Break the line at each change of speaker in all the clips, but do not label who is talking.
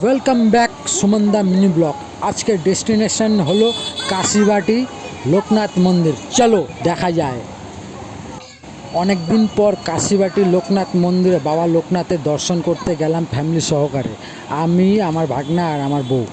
Welcome back সুমন্দা mini blog. আজকের destination হলো কাশিবাটি লোকনাথ মন্দির। চলো দেখা যায়। অনেক দিন পর কাশিবাটি লোকনাথ মন্দিরে বাবা লোকনাথের দর্শন করতে গেলাম ফ্যামিলি সহকারে। আমি, আমার ভাগনা আর আমার বউ।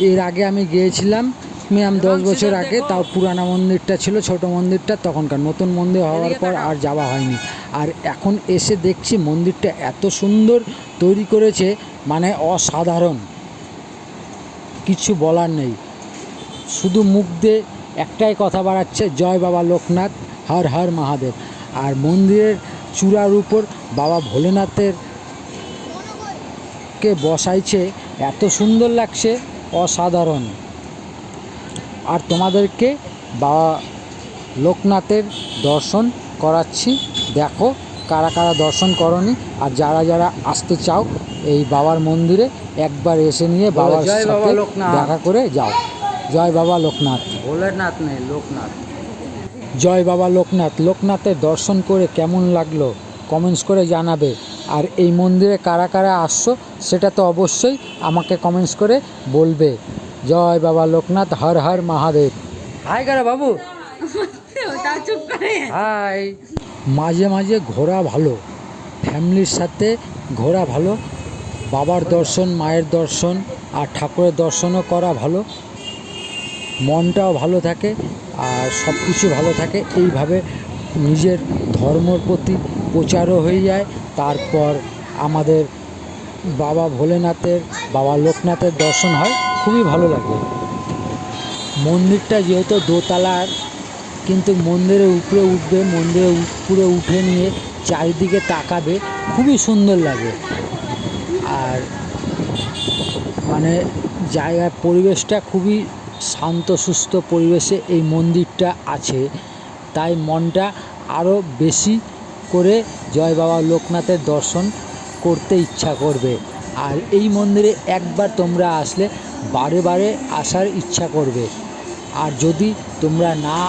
এর আগে আমি গিয়েছিলাম মিনিমাম 10 বছর আগে, তাও পুরানা মন্দিরটা ছিল, ছোট মন্দিরটা তখনকার। নতুন মন্দির হওয়ার পর আর যাওয়া হয়নি। আর এখন এসে দেখছি মন্দিরটা এত সুন্দর তৈরি করেছে, মানে অসাধারণ, কিছু বলার নেই। শুধু মুখ দিয়ে একটাই কথা বাড়াচ্ছে, জয় বাবা লোকনাথ, হর হর মহাদেব। আর মন্দিরের চূড়ার উপর বাবা ভোলেনাথের কে বসাইছে, এত সুন্দর লাগছে, অসাধারণ। আর তোমাদেরকে বাবা লোকনাথের দর্শন করাচ্ছি, দেখো কারা কারা দর্শন করনি। আর যারা যারা আসতে চাও এই বাবার মন্দিরে একবার এসে নিয়ে বাবার সাথে দেখা করে যাও। জয় বাবা লোকনাথ,
ভোলেনাথ নেই, লোকনাথ।
জয় বাবা লোকনাথ। লোকনাথের দর্শন করে কেমন লাগলো কমেন্টস করে জানাবে। আর এই মন্দিরে কারা কারা আসছো সেটা তো অবশ্যই আমাকে কমেন্টস করে বলবে। জয় বাবা লোকনাথ, হর হর মহাদেব। হাই করে বাবু, হাই। মাঝে মাঝে ঘোরা ভালো, ফ্যামিলির সাথে ঘোরা ভালো। বাবার দর্শন, মায়ের দর্শন আর ঠাকুরের দর্শনও করা ভালো। মনটাও ভালো থাকে আর সব কিছু ভালো থাকে। এইভাবে নিজের ধর্মর প্রতি প্রচারও হয়ে যায়। তারপর আমাদের বাবা ভোলেনাথের, বাবা লোকনাথের দর্শন হয়, খুবই ভালো লাগে। মন্দিরটা যেহেতু দোতলার, কিন্তু মন্দিরের উপরে উঠবে, মন্দিরের উপরে উঠে নিয়ে চারিদিকে তাকাবে, খুবই সুন্দর লাগে। আর মানে জায়গার পরিবেশটা খুবই শান্ত সুস্থ পরিবেশে এই মন্দিরটা আছে, তাই মনটা আরও বেশি করে জয় বাবা লোকনাথের দর্শন করতে ইচ্ছা করবে। আর এই মন্দিরে একবার তোমরা আসলে বারে বারে আসার ইচ্ছা করবে। আর যদি তোমরা না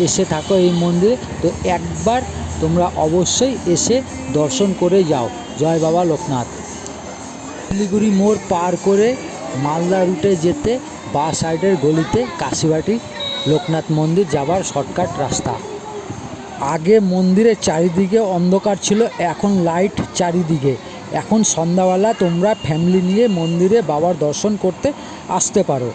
এসে থাকো এই মন্দিরে, তো একবার তোমরা অবশ্যই এসে দর্শন করে যাও। জয় বাবা লোকনাথ। শিলিগুড়ি মোড় পার করে মালদা রুটে যেতে বাঁ সাইডের গলিতে কাশিবাটি লোকনাথ মন্দির যাবার শর্টকাট রাস্তা। আগে মন্দিরের চারিদিকে অন্ধকার ছিল, এখন লাইট চারিদিকে। এখন সন্ধ্যাবেলা তোমরা ফ্যামিলি নিয়ে মন্দিরে বাবার দর্শন করতে আসতে পারো।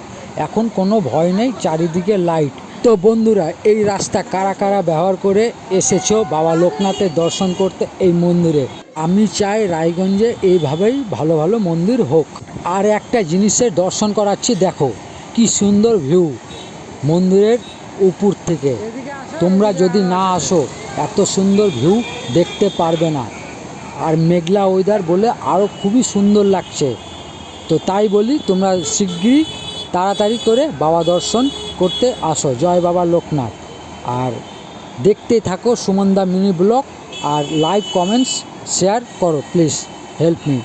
এখন কোনো ভয় নেই, চারিদিকে লাইট। তো বন্ধুরা, এই রাস্তা কারা কারা ব্যবহার করে এসেছো বাবা লোকনাথের দর্শন করতে এই মন্দিরে? আমি চাই রায়গঞ্জে এইভাবেই ভালো ভালো মন্দির হোক। আর একটা জিনিসের দর্শন করাচ্ছি, দেখো কি সুন্দর ভিউ মন্দিরের উপর থেকে। তোমরা যদি না আসো এত সুন্দর ভিউ দেখতে পারবে না। আর মেঘলা ওয়েদার বলে আরও খুবই সুন্দর লাগছে। তো তাই বলি, তোমরা শিগগিরই তাড়াতাড়ি করে বাবা দর্শন করতে আসো। জয় বাবা লোকনাথ। আর দেখতে থাকো সুমন্দা মিনি ব্লগ। আর লাইক, কমেন্টস, শেয়ার করো প্লিজ, হেল্প মি।